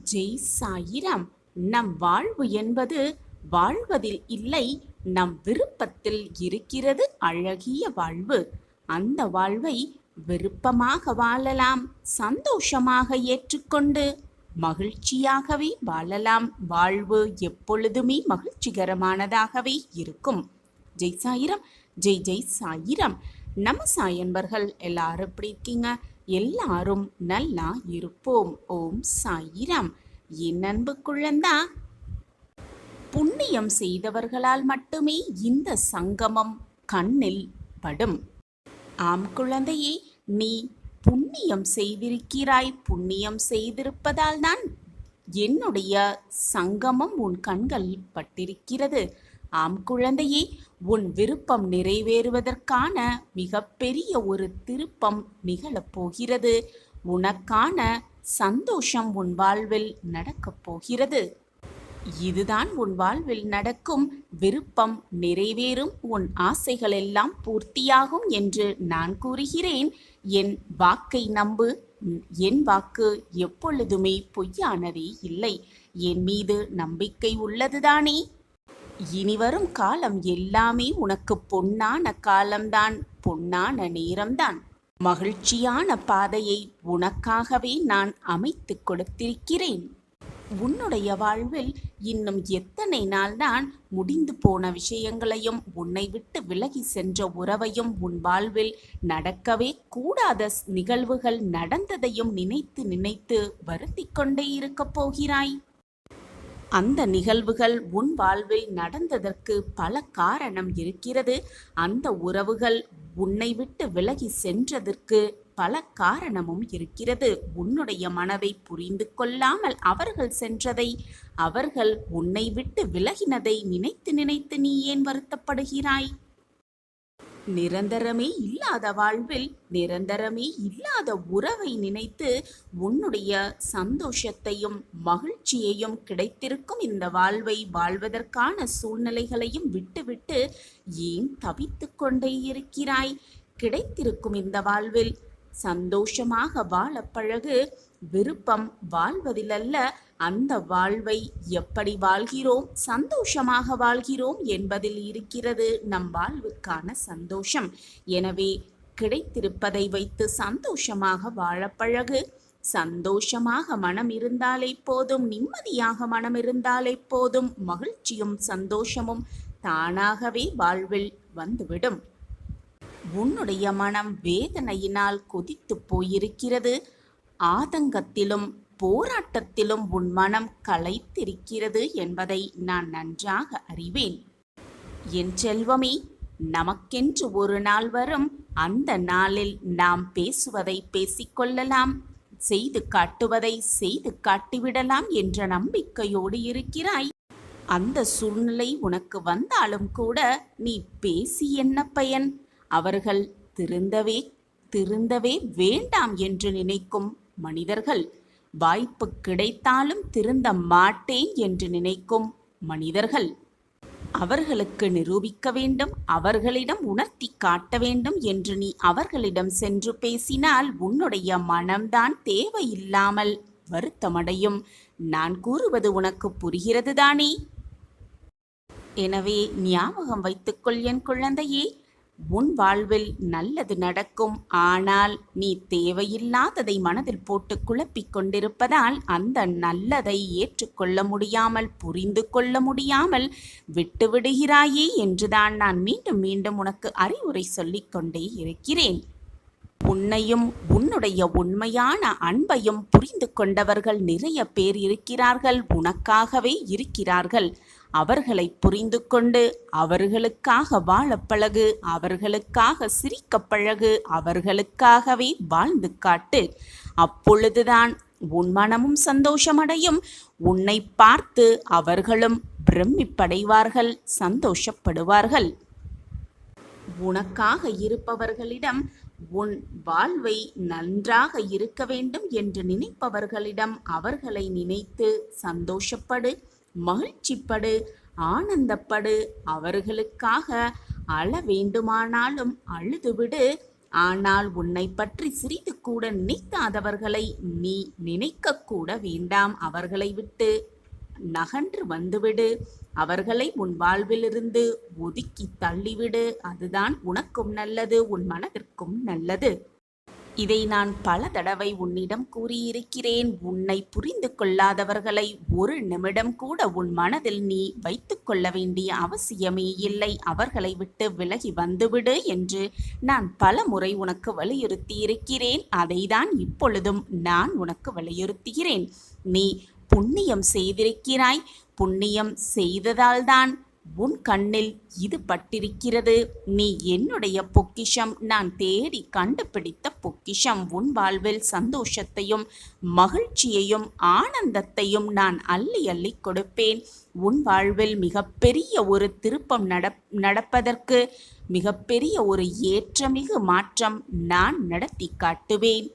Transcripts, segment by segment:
ஜெய் சாயிராம். நம் வாழ்வு என்பது வாழ்வதில் இல்லை, நம் விருப்பத்தில் இருக்கிறது அழகிய வாழ்வு. அந்த வாழ்வை விருப்பமாக வாழலாம், சந்தோஷமாக ஏற்றுக்கொண்டு மகிழ்ச்சியாகவே வாழலாம். வாழ்வு எப்பொழுதுமே மகிழ்ச்சிகரமானதாகவே இருக்கும். ஜெய் சாயிராம். ஜெய் ஜெய் சாயிராம். நம்ம சாயன்பர்கள் எல்லாரும் எப்படி இருக்கீங்க? எல்லாரும் நல்லா இருப்போம். ஓம் சாயிராம். என் அன்பு குழந்தா, புண்ணியம் செய்தவர்களால் மட்டுமே இந்த சங்கமம் கண்ணில் படும். ஆம் குழந்தையே, நீ புண்ணியம் செய்திருக்கிறாய். புண்ணியம் செய்திருப்பதால் தான் என்னுடைய சங்கமம் உன் கண்களில் பட்டிருக்கிறது. ஆம் குழந்தையே, உன் விருப்பம் நிறைவேறுவதற்கான மிகப்பெரிய ஒரு திருப்பம் நிகழப்போகிறது. உனக்கான சந்தோஷம் உன் வாழ்வில் நடக்கப் போகிறது. இதுதான் உன் வாழ்வில் நடக்கும். விருப்பம் நிறைவேறும், உன் ஆசைகள் எல்லாம் பூர்த்தியாகும் என்று நான் கூறுகிறேன். என் வாக்கை நம்பு. என் வாக்கு எப்பொழுதுமே பொய்யானதே இல்லை. என் மீது நம்பிக்கை உள்ளதுதானே? இனிவரும் காலம் எல்லாமே உனக்கு பொன்னான காலம்தான், பொன்னான நேரம்தான். மகிழ்ச்சியான பாதையை உனக்காகவே நான் அமைத்து கொடுத்திருக்கிறேன். உன்னுடைய வாழ்வில் இன்னும் எத்தனை நாள்தான் முடிந்து போன விஷயங்களையும் உன்னை விட்டு விலகி சென்ற உறவையும் உன் வாழ்வில் நடக்கவே கூடாத நிகழ்வுகள் நடந்ததையும் நினைத்து நினைத்து வருத்திக் கொண்டே இருக்கப் போகிறாய். அந்த நிகழ்வுகள் உன் வாழ்வில் நடந்ததற்கு பல காரணம் இருக்கிறது. அந்த உறவுகள் உன்னை விட்டு விலகி சென்றதற்கு பல காரணமும் இருக்கிறது. உன்னுடைய மனதை புரிந்து கொள்ளாமல் அவர்கள் சென்றதை, அவர்கள் உன்னை விட்டு விலகினதை நினைத்து நினைத்து நீ ஏன் வருத்தப்படுகிறாய்? நிரந்தரமே இல்லாத வாழ்வில் நிரந்தரமே இல்லாத உறவை நினைத்து உன்னுடைய சந்தோஷத்தையும் மகிழ்ச்சியையும் கிடைத்திருக்கும் இந்த வாழ்வை வாழ்வதற்கான சூழ்நிலைகளையும் விட்டுவிட்டு ஏன் தவித்து கொண்டே இருக்கிறாய்? கிடைத்திருக்கும் இந்த வாழ்வில் சந்தோஷமாக வாழ பழகு. விருப்பம் வாழ்வதிலல்ல, அந்த வாழ்வை எப்படி வாழ்கிறோம், சந்தோஷமாக வாழ்கிறோம் என்பதில் இருக்கிறது நம் வாழ்வுக்கான சந்தோஷம். எனவே கிடைத்திருப்பதை வைத்து சந்தோஷமாக வாழ பழகு. சந்தோஷமாக மனம் இருந்தாலே போதும், நிம்மதியாக மனம் இருந்தாலே போதும், மகிழ்ச்சியும் சந்தோஷமும் தானாகவே வாழ்வில் வந்துவிடும். உன்னுடைய மனம் வேதனையினால் கொதித்து போயிருக்கிறது. ஆதங்கத்திலும் போராட்டத்திலும் உன் மனம் களைத்திருக்கிறது என்பதை நான் நன்றாக அறிவேன். என் செல்வமே, நமக்கென்று ஒரு நாள் வரும். அந்த நாளில் நாம் பேசுவதை பேசிக்கொள்ளலாம், செய்து காட்டுவதை செய்து காட்டிவிடலாம் என்ற நம்பிக்கையோடு இருக்கிறாய். அந்த சூழ்நிலை உனக்கு வந்தாலும் கூட நீ பேசி என்ன பயன்? அவர்கள் திருந்தவே வேண்டாம் என்று நினைக்கும் மனிதர்கள், வாய்ப்பு கிடைத்தாலும் திருந்த மாட்டேன் என்று நினைக்கும் மனிதர்கள், அவர்களுக்கு நிரூபிக்க வேண்டும், அவர்களிடம் உணர்த்தி காட்ட வேண்டும் என்று நீ அவர்களிடம் சென்று பேசினால் உன்னுடைய மனம்தான் தேவையில்லாமல் வருத்தமடையும். நான் கூறுவது உனக்கு புரிகிறது தானே? எனவே ஞாபகம் வைத்துக்கொள் என் குழந்தையே, உன் வாழ்வில் நல்லது நடக்கும். ஆனால் நீ தேவையில்லாததை மனதில் போட்டு குழப்பிக் கொண்டிருப்பதால் அந்த நல்லதை ஏற்றுக்கொள்ள முடியாமல், புரிந்து கொள்ள முடியாமல் விட்டுவிடுகிறாயே என்றுதான் நான் மீண்டும் மீண்டும் உனக்கு அறிவுரை சொல்லிக் கொண்டே இருக்கிறேன். உன்னையும் உன்னுடைய உண்மையான அன்பையும் புரிந்து கொண்டவர்கள் நிறைய பேர் இருக்கிறார்கள், உனக்காகவே இருக்கிறார்கள். அவர்களை புரிந்து கொண்டு அவர்களுக்காக வாழ பழகு, அவர்களுக்காக சிரிக்க பழகு, அவர்களுக்காகவே வாழ்ந்து காட்டு. அப்பொழுதுதான் உன் மனமும் சந்தோஷமடையும். உன்னை பார்த்து அவர்களும் பிரமிப்படைவார்கள், சந்தோஷப்படுவார்கள். உனக்காக இருப்பவர்களிடம், உன் வாழ்வை நன்றாக இருக்க வேண்டும் என்று நினைப்பவர்களிடம் அவர்களை நினைத்து சந்தோஷப்படு, மகிழ்ச்சிப்படு, ஆனந்தப்படு. அவர்களுக்காக அழ வேண்டுமானாலும் அழுதுவிடு. ஆனால் உன்னை பற்றி சிறிது கூட நினைக்காதவர்களை நீ நினைக்கக்கூட வேண்டாம். அவர்களை விட்டு நகன்று வந்துவிடு. அவர்களை உன் வாழ்விலிருந்து ஒதுக்கி தள்ளிவிடு. அதுதான் உனக்கும் நல்லது, உன் மனதிற்கும் நல்லது. இதை நான் பல தடவை உன்னிடம் கூறியிருக்கிறேன். உன்னை புரிந்து கொள்ளாதவர்களை ஒரு நிமிடம் கூட உன் மனதில் நீ வைத்து கொள்ள வேண்டிய அவசியமே இல்லை. அவர்களை விட்டு விலகி வந்துவிடு என்று நான் பல முறை உனக்கு வலியுறுத்தியிருக்கிறேன். அதைதான் இப்பொழுதும் நான் உனக்கு வலியுறுத்துகிறேன். நீ புண்ணியம் செய்திருக்கிறாய். புண்ணியம் செய்ததால்தான் உன் கண்ணில் இது பட்டிருக்கிறது. நீ என்னுடைய பொக்கிஷம். நான் தேடி கண்டுபிடித்த பொக்கிஷம். உன் வாழ்வில் சந்தோஷத்தையும் மகிழ்ச்சியையும் ஆனந்தத்தையும் நான் அள்ளி அள்ளி கொடுப்பேன். உன் வாழ்வில் மிகப்பெரிய ஒரு திருப்பம் நடப்பதற்கு மிகப்பெரிய ஒரு ஏற்றமிகு மாற்றம் நான் நடத்தி காட்டுவேன்.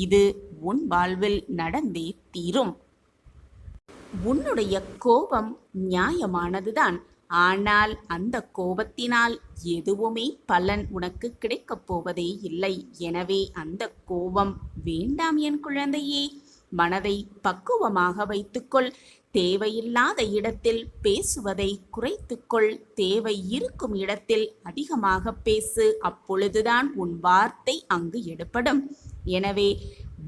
இது உன் வாழ்வில் நடந்தே தீரும். உன்னுடைய கோபம் நியாயமானதுதான். ஆனால் அந்த கோபத்தினால் எதுவுமே பலன் உனக்கு கிடைக்கப் போவதே இல்லை. எனவே அந்த கோபம் வேண்டாம் என் குழந்தையே. மனதை பக்குவமாக வைத்துக்கொள். தேவையில்லாத இடத்தில் பேசுவதை குறைத்துக்கொள். தேவை இருக்கும் இடத்தில் அதிகமாக பேசு. அப்பொழுதுதான் உன் வார்த்தை அங்கு எடுபடும். எனவே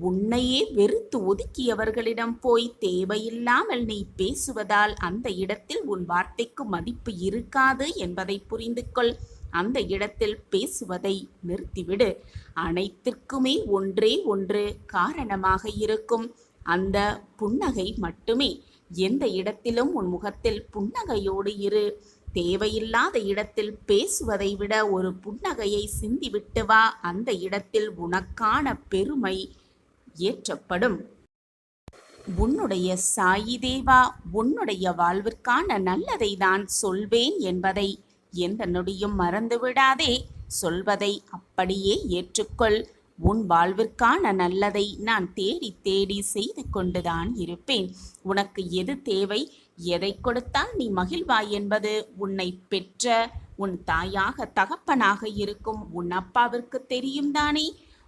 உன்னையே வெறுத்து ஒதுக்கியவர்களிடம் போய் தேவையில்லாமல் நீ பேசுவதால் அந்த இடத்தில் உன் வார்த்தைக்கு மதிப்பு இருக்காது என்பதை புரிந்து கொள். அந்த இடத்தில் பேசுவதை நிறுத்திவிடு. அனைத்திற்குமே ஒன்றே ஒன்று காரணமாக இருக்கும், அந்த புன்னகை மட்டுமே. எந்த இடத்திலும் உன் முகத்தில் புன்னகையோடு இரு. தேவையில்லாத இடத்தில் பேசுவதை விட ஒரு புன்னகையை சிந்திவிட்டு வா. அந்த இடத்தில் உனக்கான பெருமை ஏற்றப்படும். உன்னுடைய சாயி தேவா உன்னுடைய வாழ்விற்கான நல்லதை தான் சொல்வேன் என்பதை எந்த நொடியும் மறந்துவிடாதே. சொல்வதை அப்படியே ஏற்றுக்கொள். உன் வாழ்விற்கான நல்லதை நான் தேடி தேடி செய்து கொண்டுதான் இருப்பேன். உனக்கு எது தேவை, எதை கொடுத்தால் நீ மகிழ்வாய் என்பது உன்னை பெற்ற உன் தாயாக தகப்பனாக இருக்கும் உன் அப்பாவிற்கு தெரியும் தானே.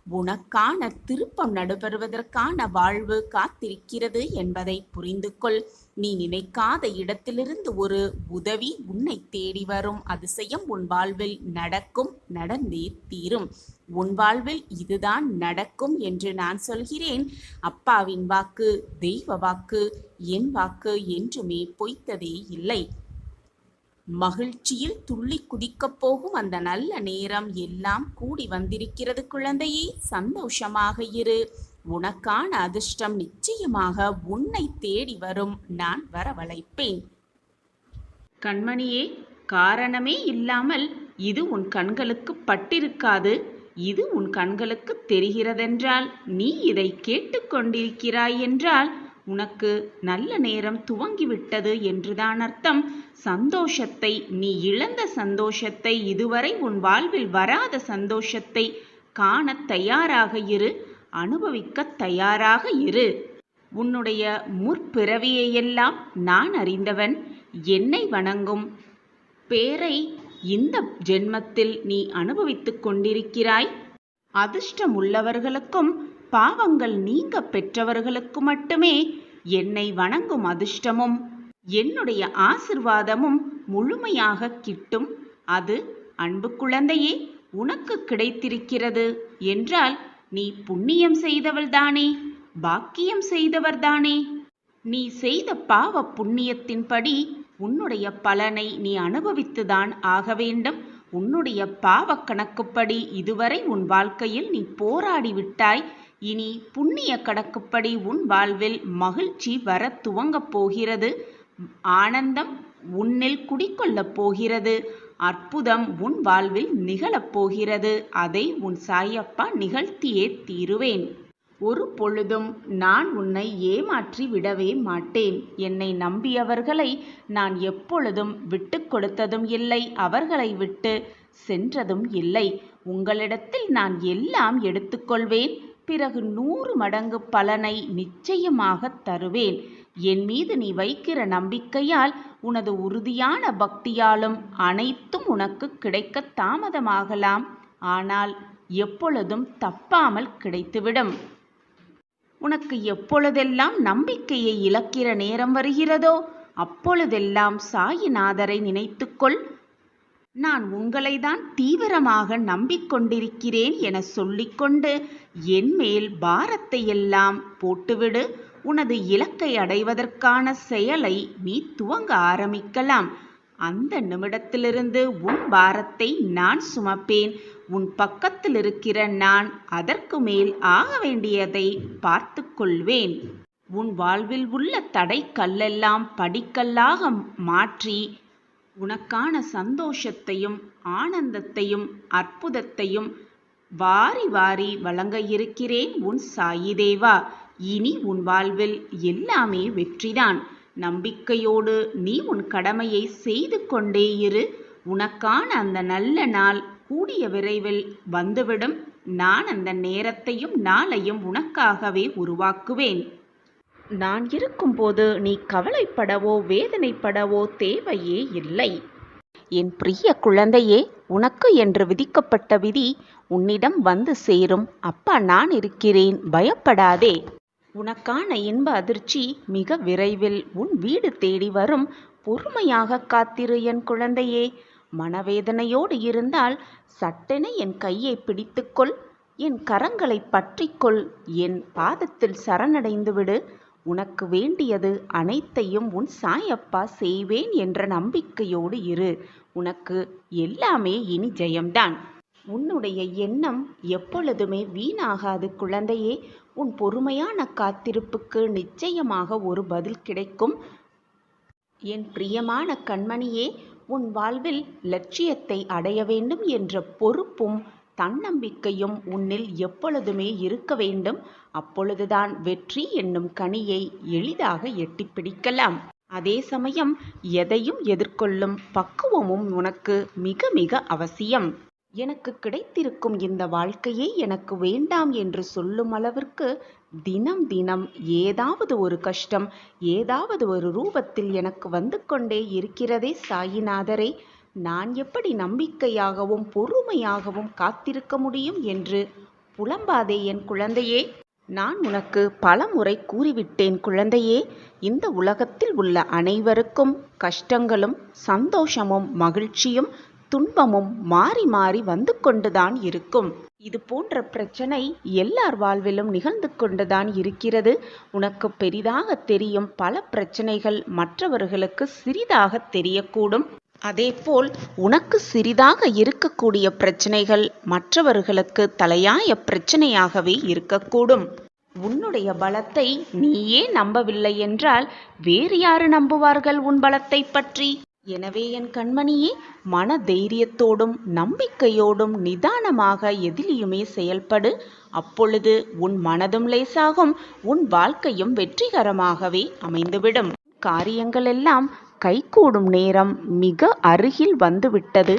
உனக்கான திருப்பம் நடைபெறுவதற்கான வாழ்வு காத்திருக்கிறது என்பதை புரிந்து கொள். நீ நினைக்காத இடத்திலிருந்து ஒரு உதவி உன்னை தேடி வரும். அதிசயம் உன் வாழ்வில் நடக்கும், நடந்தே தீரும். உன் வாழ்வில் இதுதான் நடக்கும் என்று நான் சொல்கிறேன். அப்பாவின் வாக்கு தெய்வ வாக்கு, என் வாக்கு என்றுமே பொய்த்ததே இல்லை. மகிழ்ச்சியில் துள்ளி குதிக்கப் போகும் அந்த நல்ல நேரம் எல்லாம் கூடி வந்திருக்கிறது குழந்தையே. சந்தோஷமாக இரு. உனக்கான அதிர்ஷ்டம் நிச்சயமாக உன்னை தேடி வரும். நான் வரவழைப்பேன். கண்மணியே, காரணமே இல்லாமல் இது உன் கண்களுக்கு பட்டிருக்காது. இது உன் கண்களுக்கு தெரிகிறதென்றால், நீ இதை கேட்டுக்கொண்டிருக்கிறாய் என்றால் உனக்கு நல்ல நேரம் துவங்கிவிட்டது என்றுதான் அர்த்தம். சந்தோஷத்தை, நீ இழந்த சந்தோஷத்தை, இதுவரை உன் வாழ்வில் வராத சந்தோஷத்தை காண தயாராக இரு. அனுபவிக்க தயாராக இரு. உன்னுடைய முற்பிறவியையெல்லாம் நான் அறிந்தவன். என்னை வணங்கும் பேரை இந்த ஜென்மத்தில் நீ அனுபவித்துக் கொண்டிருக்கிறாய். அதிர்ஷ்டம் உள்ளவர்களுக்கும் பாவங்கள் நீங்க பெற்றவர்களுக்கு மட்டுமே என்னை வணங்கும் அதிர்ஷ்டமும் என்னுடைய ஆசிர்வாதமும் முழுமையாக கிட்டும். அது அன்பு குழந்தையே உனக்கு கிடைத்திருக்கிறது என்றால் நீ புண்ணியம் செய்தவள்தானே, பாக்கியம் செய்தவர்தானே. நீ செய்த பாவ புண்ணியத்தின்படி உன்னுடைய பலனை நீ அனுபவித்துதான் ஆக வேண்டும். உன்னுடைய பாவ கணக்குப்படி இதுவரை உன் வாழ்க்கையில் நீ போராடி விட்டாய். இனி புண்ணிய கணக்குப்படி உன் வாழ்வில் மகிழ்ச்சி வர துவங்கப் போகிறது. ஆனந்தம் உன்னில் குடிக்கொள்ளப் போகிறது. அற்புதம் உன் வாழ்வில் நிகழப் போகிறது. அதை உன் சாயப்பா நிகழ்த்தியே தீருவேன். ஒரு பொழுதும் நான் உன்னை ஏமாற்றி விடவே மாட்டேன். என்னை நம்பியவர்களை நான் எப்பொழுதும் விட்டு கொடுத்ததும் இல்லை, அவர்களை விட்டு சென்றதும் இல்லை. உங்களிடத்தில் நான் எல்லாம் எடுத்துக்கொள்வேன். பிறகு 100 மடங்கு பலனை நிச்சயமாக தருவேன். என் மீது நீ வைக்கிற நம்பிக்கையால், உனது உறுதியான பக்தியாலும் அனைத்தும் உனக்கு கிடைக்க தாமதமாகலாம். ஆனால் எப்பொழுதும் தப்பாமல் கிடைத்துவிடும். உனக்கு எப்பொழுதெல்லாம் நம்பிக்கையை இழக்கிற நேரம் வருகிறதோ அப்பொழுதெல்லாம் சாயிநாதரை நினைத்துக்கொள். நான் உங்களை தான் தீவிரமாக நம்பிக்கொண்டிருக்கிறேன் என சொல்லிக்கொண்டு என்மேல் பாரத்தை எல்லாம் போட்டுவிடு. உனது இலக்கை அடைவதற்கான செயலை நீ துவங்க ஆரம்பிக்கலாம். அந்த நிமிடத்திலிருந்து உன் பாரத்தை நான் சுமப்பேன். உன் பக்கத்தில் இருக்கிற நான் அதற்கு மேல் ஆக வேண்டியதை பார்த்து கொள்வேன். உன் வாழ்வில் உள்ள தடை கல்லெல்லாம் படிக்கல்லாக மாற்றி உனக்கான சந்தோஷத்தையும் ஆனந்தத்தையும் அற்புதத்தையும் வாரி வாரி வழங்க இருக்கிறேன் உன் சாயி தேவா. இனி உன் வாழ்வில் எல்லாமே வெற்றிதான். நம்பிக்கையோடு நீ உன் கடமையை செய்து கொண்டே இரு. உனக்கான அந்த நல்ல நாள் கூடிய விரைவில் வந்துவிடும். நான் அந்த நேரத்தையும் நாளையும் உனக்காகவே உருவாக்குவேன். நான் இருக்கும்போது நீ கவலைப்படவோ வேதனைப்படவோ தேவையே இல்லை. என் பிரிய குழந்தையே, உனக்கு என்று விதிக்கப்பட்ட விதி உன்னிடம் வந்து சேரும். அப்பா நான் இருக்கிறேன், பயப்படாதே. உனக்கான இன்ப அதிர்ச்சி மிக விரைவில் உன் வீடு தேடி வரும். பொறுமையாக காத்திரு என் குழந்தையே. மனவேதனையோடு இருந்தால் சட்டென என் கையை பிடித்துக்கொள், என் கரங்களை பற்றிக்கொள், என் பாதத்தில் சரணடைந்து விடு. உனக்கு வேண்டியது அனைத்தையும் உன் சாயப்பா செய்வேன் என்ற நம்பிக்கையோடு இரு. உனக்கு எல்லாமே இனி ஜெயம்தான். உன்னுடைய எண்ணம் எப்பொழுதுமே வீணாகாது குழந்தையே. உன் பொறுமையான காத்திருப்புக்கு நிச்சயமாக ஒரு பதில் கிடைக்கும். என் பிரியமான கண்மணியே, உன் வாழ்வில் லட்சியத்தை அடைய வேண்டும் என்ற பொறுப்பும் தன்னம்பிக்கையும் உன்னில் எப்பொழுதுமே இருக்க வேண்டும். அப்பொழுதுதான் வெற்றி என்னும் கனியை எளிதாக எட்டி பிடிக்கலாம். அதே சமயம் எதையும் எதிர்கொள்ளும் பக்குவமும் உனக்கு மிக மிக அவசியம். எனக்கு கிடைத்திருக்கும் இந்த வாழ்க்கையை எனக்கு வேண்டாம் என்று சொல்லும் அளவிற்கு தினம் தினம் ஏதாவது ஒரு கஷ்டம் ஏதாவது ஒரு ரூபத்தில் எனக்கு வந்து கொண்டே இருக்கிறதே சாயிநாதரே. நான் எப்படி நம்பிக்கையாகவும் பொறுமையாகவும் காத்திருக்க முடியும் என்று புலம்பாதே என் குழந்தையே. நான் உனக்கு பலமுறை கூறிவிட்டேன் குழந்தையே. இந்த உலகத்தில் உள்ள அனைவருக்கும் கஷ்டங்களும் சந்தோஷமும் மகிழ்ச்சியும் துன்பமும் மாறி மாறி வந்து கொண்டுதான் இருக்கும். இது போன்ற பிரச்சனை எல்லார் வாழ்விலும் நிகழ்ந்து கொண்டுதான் இருக்கிறது. உனக்கு பெரிதாக தெரியும் பல பிரச்சனைகள் மற்றவர்களுக்கு சிறிதாக தெரியக்கூடும். அதேபோல் உனக்கு சிறிதாக இருக்கக்கூடிய பிரச்சனைகள் மற்றவர்களுக்கு தலையாய பிரச்சனையாகவே இருக்கக்கூடும். உன்னுடைய பலத்தை நீயே நம்பவில்லை என்றால் வேறு யாரு நம்புவார்கள் உன் பலத்தை பற்றி? எனவே என் கண்மணியே, மன தைரியத்தோடும் நம்பிக்கையோடும் நிதானமாக எதிலையுமே செயல்படு. அப்பொழுது உன் மனதும் லேசாகும், உன் வாழ்க்கையும் வெற்றிகரமாகவே அமைந்துவிடும். காரியங்கள் எல்லாம் கைகூடும் நேரம் மிக அருகில் வந்துவிட்டது.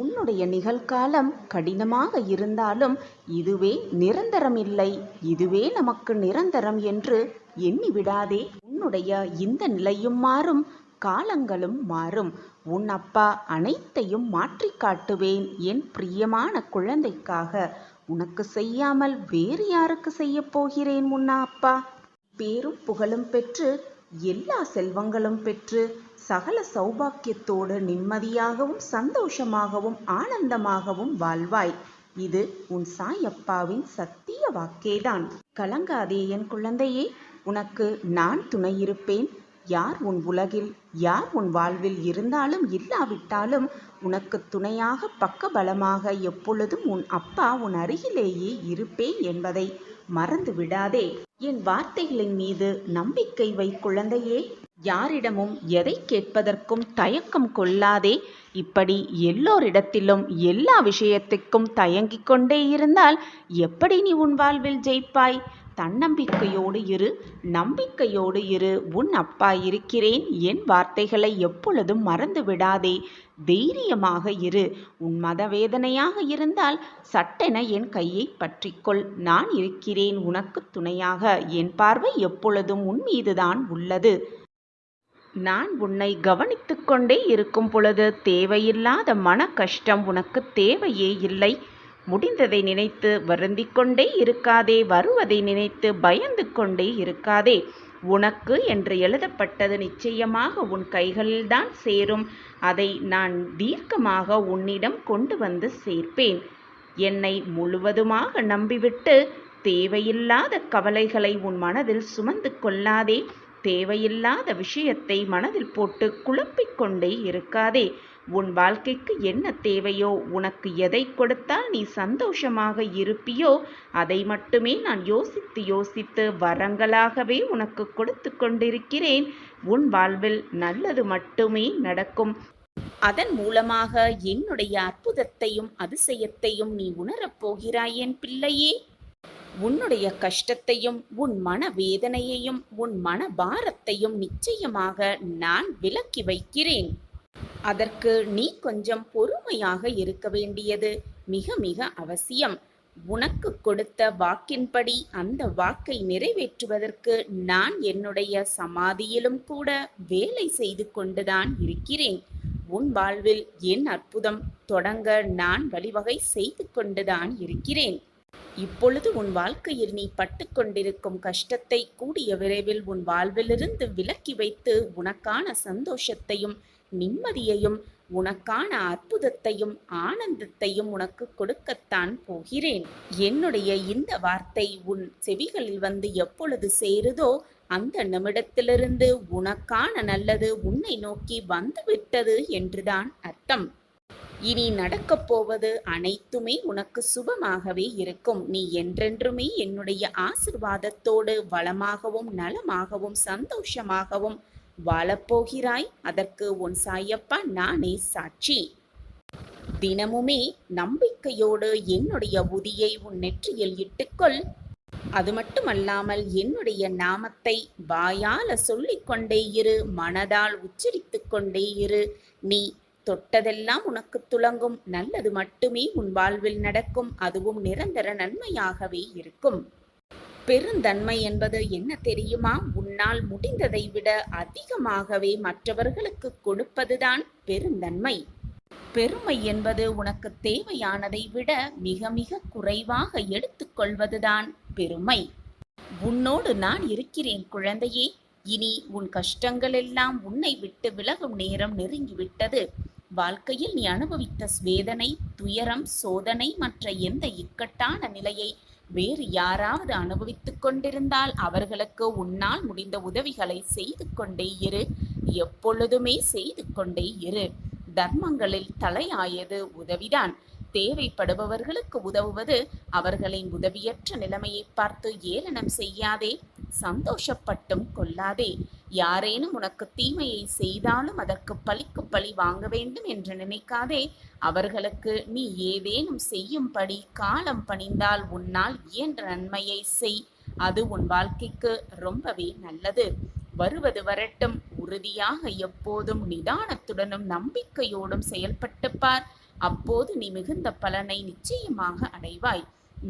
உன்னுடைய நிகழ்காலம் கடினமாக இருந்தாலும் இதுவே நிரந்தரம் இல்லை, இதுவே நமக்கு நிரந்தரம் என்று எண்ணி விடாதே. உன்னுடைய இந்த நிலையும் மாறும், காலங்களும் மாறும். உன் அப்பா அனைத்தையும் மாற்றி காட்டுவேன் என் பிரியமான குழந்தைக்காக. உனக்கு செய்யாமல் வேறு யாருக்கு செய்ய போகிறேன் உன்னா அப்பா? பேரும் புகழும் பெற்று எல்லா செல்வங்களும் பெற்று சகல சௌபாக்கியத்தோடு நிம்மதியாகவும் சந்தோஷமாகவும் ஆனந்தமாகவும் வாழ்வாய். இது உன் சாயப்பாவின் சத்திய வாக்கேதான். கலங்காதே என் குழந்தையே, உனக்கு நான் துணையிருப்பேன். யார் உன் உலகில் யார் உன் வாழ்வில் இருந்தாலும் இல்லாவிட்டாலும் உனக்கு துணையாக பக்கபலமாக எப்பொழுதும் உன் அப்பா உன் அருகிலேயே இருப்பேன் என்பதை மறந்து விடாதே. என் வார்த்தைகளின் மீது நம்பிக்கை வை குழந்தையே. யாரிடமும் எதை கேட்பதற்கும் தயக்கம் கொள்ளாதே. இப்படி எல்லோரிடத்திலும் எல்லா விஷயத்துக்கும் தயங்கிக் கொண்டே இருந்தால் எப்படி நீ உன் வாழ்வில் ஜெயிப்பாய்? தன்னம்பிக்கையோடு இரு, நம்பிக்கையோடு இரு. உன் அப்பா இருக்கிறேன். என் வார்த்தைகளை எப்பொழுதும் மறந்து விடாதே. தைரியமாக இரு. உன் மனவேதனையாக இருந்தால் சட்டென என் கையை பற்றிக்கொள். நான் இருக்கிறேன் உனக்கு துணையாக. என் பார்வை எப்பொழுதும் உன் மீதுதான் உள்ளது. நான் உன்னை கவனித்து கொண்டே இருக்கும் பொழுது தேவையில்லாத மன கஷ்டம் உனக்கு தேவையே இல்லை. முடிந்ததை நினைத்து வருந்திக் கொண்டே இருக்காதே, வருவதை நினைத்து பயந்து கொண்டே இருக்காதே. உனக்கு என்று எழுதப்பட்டது நிச்சயமாக உன் கைகளில்தான் சேரும். அதை நான் தீர்க்கமாக உன்னிடம் கொண்டு வந்து சேர்ப்பேன். என்னை முழுவதுமாக நம்பிவிட்டு தேவையில்லாத கவலைகளை உன் மனதில் சுமந்து கொள்ளாதே. தேவையில்லாத விஷயத்தை மனதில் போட்டு குழப்பிக் கொண்டே இருக்காதே. உன் வாழ்க்கைக்கு என்ன தேவையோ, உனக்கு எதை கொடுத்தால் நீ சந்தோஷமாக இருப்பியோ அதை மட்டுமே நான் யோசித்து யோசித்து வரங்களாகவே உனக்கு கொடுத்து கொண்டிருக்கிறேன். உன் வாழ்வில் நல்லது மட்டுமே நடக்கும். அதன் மூலமாக என்னுடைய அற்புதத்தையும் அதிசயத்தையும் நீ உணரப் போகிறாய் என் பிள்ளையே. உன்னுடைய கஷ்டத்தையும் உன் மன வேதனையையும் உன் மன பாரத்தையும் நிச்சயமாக நான் விலக்கி வைக்கிறேன். அதற்கு நீ கொஞ்சம் பொறுமையாக இருக்க வேண்டியது மிக மிக அவசியம். உனக்கு கொடுத்த வாக்கின்படி அந்த வாக்கை நிறைவேற்றுவதற்கு நான் என்னுடைய சமாதியிலும் கூட வேலை செய்து கொண்டுதான் இருக்கிறேன். உன் வாழ்வில் என் அற்புதம் தொடங்க நான் வழிவகை செய்து கொண்டுதான் இருக்கிறேன். இப்பொழுது உன் வாழ்க்கையில் நீ பட்டு கொண்டிருக்கும் கஷ்டத்தை கூடிய விரைவில் உன் வாழ்விலிருந்து விலக்கி வைத்து உனக்கான சந்தோஷத்தையும் நிம்மதியையும் உனக்கான அற்புதத்தையும் ஆனந்தத்தையும் உனக்கு கொடுக்கத்தான் போகிறேன். என்னுடைய இந்த வார்த்தை உன் செவிகளில் வந்து எப்பொழுது சேருதோ அந்த நிமிடத்திலிருந்து உனக்கான நல்லது உன்னை நோக்கி வந்துவிட்டது என்றுதான் அர்த்தம். இனி நடக்கப் போவது அனைத்துமே உனக்கு சுபமாகவே இருக்கும். நீ என்றென்றுமே என்னுடைய ஆசிர்வாதத்தோடு வளமாகவும் நலமாகவும் சந்தோஷமாகவும் வாழப்போகிறாய். அதற்கு உன் சாயப்பா நானே சாட்சி. தினமுமே நம்பிக்கையோடு என்னுடைய உதியை உன் நெற்றியில் இட்டுக்கொள். அது மட்டுமல்லாமல் என்னுடைய நாமத்தை வாயால சொல்லிக்கொண்டே இரு, மனதால் உச்சரித்து கொண்டே இரு. நீ தொட்டதெல்லாம் உனக்கு துலங்கும். நல்லது மட்டுமே உன் வாழ்வில் நடக்கும். அதுவும் நிரந்தர நன்மையாகவே இருக்கும். பெருந்தன்மை என்பது என்ன தெரியுமா? உன்னால் முடிந்ததை விட அதிகமாகவே மற்றவர்களுக்கு கொடுப்பதுதான் பெருந்தன்மை. பெருமை என்பது உனக்கு தேவையானதை விட மிக மிக குறைவாக எடுத்துக்கொள்வதுதான் பெருமை. உன்னோடு நான் இருக்கிறேன் குழந்தையே. இனி உன் கஷ்டங்கள் எல்லாம் உன்னை விட்டு விலகும் நேரம் நெருங்கிவிட்டது. வாழ்க்கையில் நீ அனுபவித்த வேதனை, துயரம், சோதனை மற்ற எந்த இக்கட்டான நிலையை வேறு யாராவது அனுபவித்துக் கொண்டிருந்தால் அவர்களுக்கு உன்னால் முடிந்த உதவிகளை செய்து கொண்டே இரு. எப்பொழுதுமே செய்து கொண்டே இரு. தர்மங்களில் தலையாயது உதவிதான். தேவைப்படுபவர்களுக்கு உதவுவது. அவர்களின் உதவியற்ற நிலைமையை பார்த்து ஏளனம் செய்யாதே, சந்தோஷப்பட்டும் கொள்ளாதே. யாரேனும் உனக்கு தீமையை செய்தாலும் அதற்கு பழிக்கு பழி வாங்க வேண்டும் என்று நினைக்காதே. அவர்களுக்கு நீ ஏதேனும் செய்யும்படி காலம் பணிந்தால் உன்னால் இயன்ற நன்மையை செய். அது உன் வாழ்க்கைக்கு ரொம்பவே நல்லது. வருவது வரட்டும். உறுதியாக எப்போதும் நிதானத்துடனும் நம்பிக்கையோடும் செயல்பட்டு பார். அப்போது நீ மிகுந்த பலனை நிச்சயமாக அடைவாய்.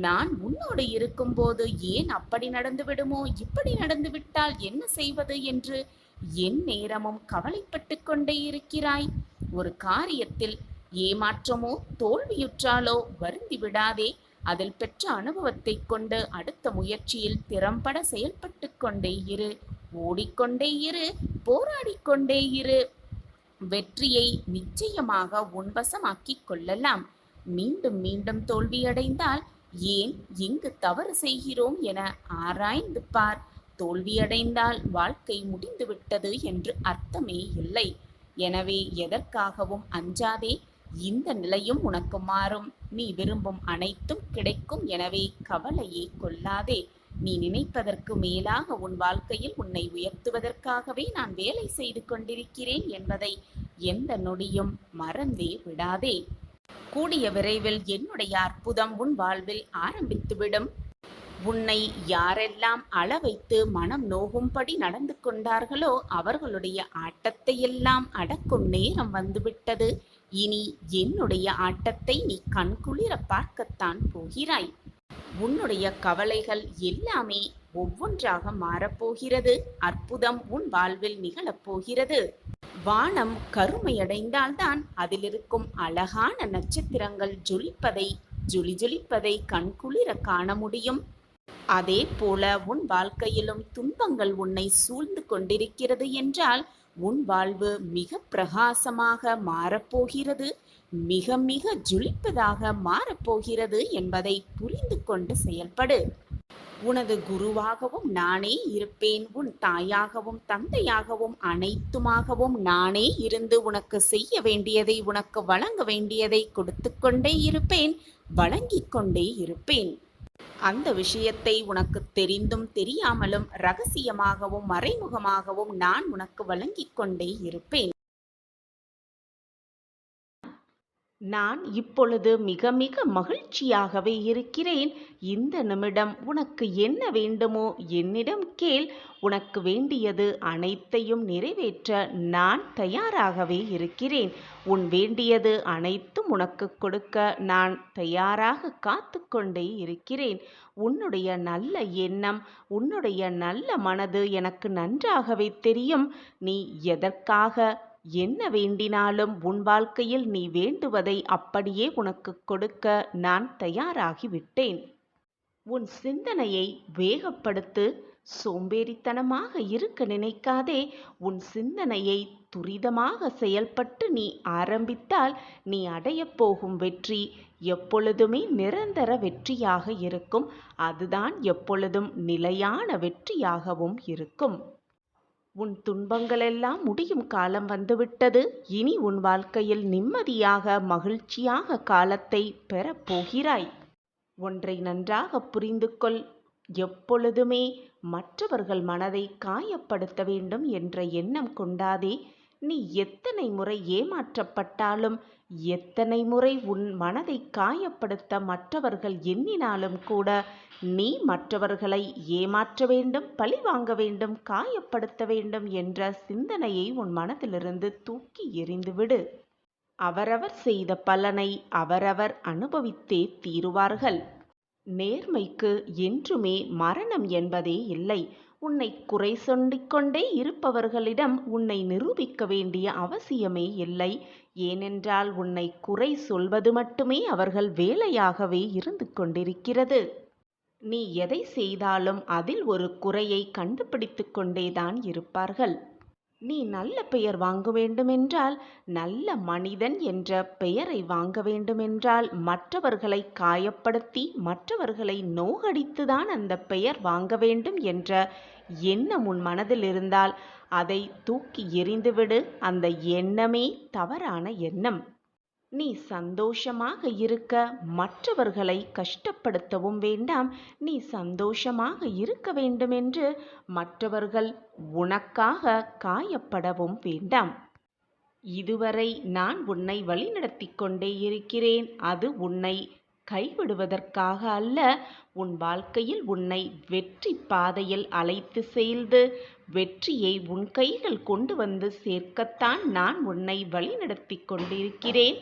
நான் உன்னோடு இருக்கும்போது ஏன் அப்படி நடந்து விடுமோ, இப்படி நடந்து விட்டால் என்ன செய்வது என்று என் நேரமும் கவலைப்பட்டு கொண்டே இருக்கிறாய். ஒரு காரியத்தில் ஏமாற்றமோ தோல்வியுற்றாலோ வருந்தி விடாதே. அதில் பெற்ற அனுபவத்தை கொண்டு அடுத்த முயற்சியில் திறம்பட செயல்பட்டு கொண்டே இரு. ஓடிக்கொண்டே இரு, போராடிக்கொண்டே இரு. வெற்றியை நிச்சயமாக உன்வசமாக்கிக் கொள்ளலாம். மீண்டும் மீண்டும் தோல்வியடைந்தால் ஏன் எங்கு தவறு செய்கிறோம் என ஆராய்ந்து பார். தோல்வியடைந்தால் வாழ்க்கை முடிந்துவிட்டது என்று அர்த்தமே இல்லை. எனவே எதற்காகவும் அஞ்சாதே. இந்த நிலையும் உனக்கு மாறும். நீ விரும்பும் அனைத்தும் கிடைக்கும். எனவே கவலையே கொள்ளாதே. நீ நினைப்பதற்கு மேலாக உன் வாழ்க்கையில் உன்னை உயர்த்துவதற்காகவே நான் வேலை செய்து கொண்டிருக்கிறேன் என்பதை எந்த நொடியும் மறந்தே விடாதே. கூடிய விரைவில் என்னுடைய அற்புதம் உன் வாழ்வில் ஆரம்பித்துவிடும். உன்னை யாரெல்லாம் அளவைத்து மனம் நோகும்படி நடந்து கொண்டார்களோ அவர்களுடைய ஆட்டத்தையெல்லாம் அடக்கும் நேரம் வந்துவிட்டது. இனி என்னுடைய ஆட்டத்தை நீ கண்குளிர பார்க்கத்தான் போகிறாய். உன்னுடைய கவலைகள் எல்லாமே ஒவ்வொன்றாக மாறப்போகிறது. அற்புதம் உன் வாழ்வில் நிகழப்போகிறது. வானம் கருமையடைந்தால்தான் அதிலிருக்கும் அழகான நட்சத்திரங்கள் ஜொலிப்பதை ஜொலி ஜொலிப்பதை கண்குளிர காண முடியும். அதே போல உன் வாழ்க்கையிலும் துன்பங்கள் உன்னை சூழ்ந்து கொண்டிருக்கிறது என்றால் உன் வாழ்வு மிக பிரகாசமாக மாறப்போகிறது, மிக மிக ஜொலிப்பதாக மாறப்போகிறது என்பதை புரிந்து கொண்டு செயல்படு. உனது குருவாகவும் நானே இருப்பேன். உன் தாயாகவும் தந்தையாகவும் அனைத்துமாகவும் நானே இருந்து உனக்கு செய்ய வேண்டியதை, உனக்கு வழங்க வேண்டியதை கொடுத்து கொண்டே இருப்பேன், வழங்கிக் கொண்டே இருப்பேன். அந்த விஷயத்தை உனக்கு தெரிந்தும் தெரியாமலும் ரகசியமாகவும் மறைமுகமாகவும் நான் உனக்கு வழங்கிக் கொண்டே இருப்பேன். நான் இப்பொழுது மிக மிக மகிழ்ச்சியாகவே இருக்கிறேன். இந்த நிமிடம் உனக்கு என்ன வேண்டுமோ என்னிடம் கேள். உனக்கு வேண்டியது அனைத்தையும் நிறைவேற்ற நான் தயாராகவே இருக்கிறேன். உன் வேண்டியது அனைத்தும் உனக்கு கொடுக்க நான் தயாராக காத்து கொண்டே இருக்கிறேன். உன்னுடைய நல்ல எண்ணம், உன்னுடைய நல்ல மனது எனக்கு நன்றாகவே தெரியும். நீ எதற்காக என்ன வேண்டினாலும் உன் வாழ்க்கையில் நீ வேண்டுவதை அப்படியே உனக்கு கொடுக்க நான் தயாராகிவிட்டேன். உன் சிந்தனையை வேகப்படுத்து. சோம்பேறித்தனமாக இருக்க நினைக்காதே. உன் சிந்தனையை துரிதமாக செயல்பட்டு நீ ஆரம்பித்தால் நீ அடையப் போகும் வெற்றி எப்பொழுதுமே நிரந்தர வெற்றியாக இருக்கும். அதுதான் எப்பொழுதும் நிலையான வெற்றியாகவும் இருக்கும். உன் துன்பங்களெல்லாம் முடியும் காலம் வந்துவிட்டது. இனி உன் வாழ்க்கையில் நிம்மதியாக மகிழ்ச்சியாக காலத்தை பெறப்போகிறாய். ஒன்றை நன்றாக புரிந்து கொள். எப்பொழுதுமே மற்றவர்கள் மனதை காயப்படுத்த வேண்டும் என்ற எண்ணம் கொண்டாதே. நீ எத்தனை முறை ஏமாற்றப்பட்டாலும், எத்தனை முறை உன் மனதை காயப்படுத்த மற்றவர்கள் எண்ணினாலும் கூட நீ மற்றவர்களை ஏமாற்ற வேண்டும், பழி வாங்க வேண்டும், காயப்படுத்த வேண்டும் என்ற சிந்தனையை உன் மனதிலிருந்து தூக்கி எறிந்துவிடு. அவரவர் செய்த பலனை அவரவர் அனுபவித்தே தீருவார்கள். நேர்மைக்கு என்றுமே மரணம் என்பதே இல்லை. உன்னை குறை சொல்லிக்கொண்டே இருப்பவர்களிடம் உன்னை நிரூபிக்க வேண்டிய அவசியமே இல்லை. ஏனென்றால் உன்னை குறை சொல்வது மட்டுமே அவர்கள் வேலையாகவே இருந்து கொண்டிருக்கிறது. நீ எதை செய்தாலும் அதில் ஒரு குறையை கண்டுபிடித்து கொண்டேதான் இருப்பார்கள். நீ நல்ல பெயர் வாங்க வேண்டுமென்றால், நல்ல மனிதன் என்ற பெயரை வாங்க வேண்டுமென்றால் மற்றவர்களை காயப்படுத்தி மற்றவர்களை நோகடித்துதான் அந்த பெயர் வாங்க வேண்டும் என்ற எண்ணம் உன் மனதில் இருந்தால் அதை தூக்கி எறிந்துவிடு. அந்த எண்ணமே தவறான எண்ணம். நீ சந்தோஷமாக இருக்க மற்றவர்களை கஷ்டப்படுத்தவும் வேண்டாம். நீ சந்தோஷமாக இருக்க வேண்டுமென்று மற்றவர்கள் உனக்காக காயப்படவும் வேண்டாம். இதுவரை நான் உன்னை வழிநடத்தி கொண்டே இருக்கிறேன். அது உன்னை கைவிடுவதற்காக அல்ல, உன் வாழ்க்கையில் உன்னை வெற்றி பாதையில் அழைத்து செல்து வெற்றியை உன் கைகள் கொண்டு வந்து சேர்க்கத்தான் நான் உன்னை வழிநடத்தி கொண்டிருக்கிறேன்.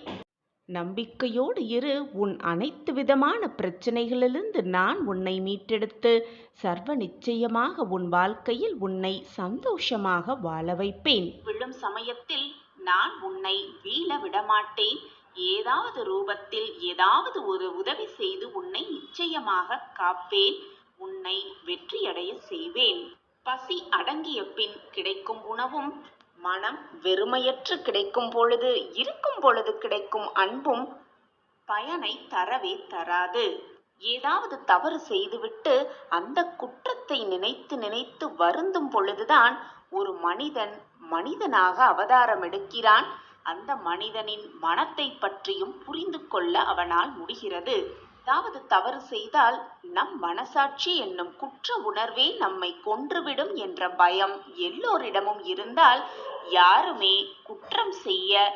நம்பிக்கையோடு இரு. உன் அனைத்து விதமான பிரச்சனைகளிலிருந்து நான் உன்னை மீட்டெடுத்து சர்வ நிச்சயமாக உன் வாழ்க்கையில் உன்னை சந்தோஷமாக வாழ வைப்பேன். விழும் சமயத்தில் நான் உன்னை வீழ விடமாட்டேன். ஏதாவது ரூபத்தில் ஏதாவது ஒரு உதவி செய்து உன்னை நிச்சயமாக காப்பேன். உன்னை வெற்றியடைய செய்வேன். பசி அடங்கிய பின் கிடைக்கும் உணவும், மனம் வெறுமையற்று கிடைக்கும் பொழுது, இருக்கும் பொழுது கிடைக்கும் அன்பும் பயனை தரவே தராது. ஏதாவது தவறு செய்துவிட்டு அந்த குற்றத்தை நினைத்து நினைத்து வருந்தும் பொழுதுதான் ஒரு மனிதன் மனிதனாக அவதாரம் எடுக்கிறான். அந்த மனிதனின் மனத்தை பற்றியும் புரிந்து கொள்ள அவனால் முடிகிறது. ஏதாவது தவறு செய்தால் நம் மனசாட்சி என்னும் குற்ற உணர்வே நம்மை கொன்றுவிடும் என்ற பயம் எல்லோரிடமும் இருந்தால் யாருமே குற்றம் செய்ய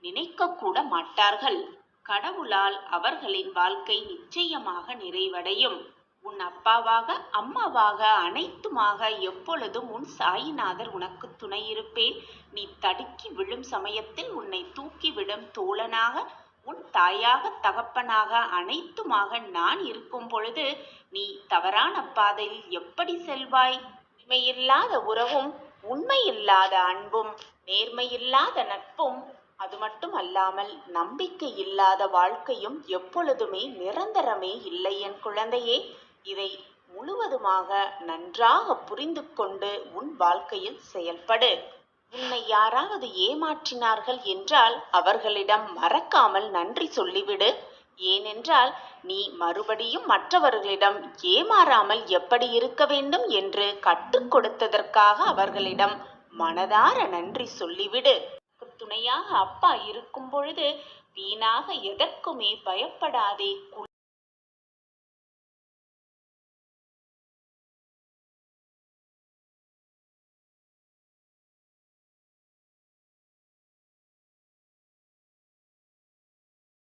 நினைக்க கூட மாட்டார்கள். கடவுளால் அவர்களின் வாழ்க்கை நிச்சயமாக நிறைவடையும். உன் அப்பாவாக அம்மாவாக அனைத்துமாக எப்பொழுதும் உன் சாயிநாதர் உனக்கு துணை இருப்பேன். நீ தடுக்கி விழும் சமயத்தில் உன்னை தூக்கிவிடும் தோழனாக, உன் தாயாக தகப்பனாக அனைத்துமாக நான் இருக்கும் பொழுது நீ தவறான பாதையில் எப்படி செல்வாய்? உண்மையில்லாத உறவும், உண்மையில்லாத அன்பும், நேர்மையில்லாத நட்பும் அது மட்டும் அல்லாமல் நம்பிக்கை இல்லாத வாழ்க்கையும் எப்பொழுதுமே நிரந்தரமே இல்லை என் குழந்தையே. இதை முழுவதுமாக நன்றாக புரிந்து கொண்டு உன் வாழ்க்கையில் செயல்படு. உன்னை யாராவது ஏமாற்றினார்கள் என்றால் அவர்களிடம் மறக்காமல் நன்றி சொல்லிவிடு. ஏனென்றால் நீ மறுபடியும் மற்றவர்களிடம் ஏமாறாமல் எப்படி இருக்க வேண்டும் என்று கற்றுக் கொடுத்ததற்காக அவர்களிடம் மனதார நன்றி சொல்லிவிடு. துணையாக அப்பா இருக்கும் பொழுது வீணாக எதற்குமே பயப்படாதே.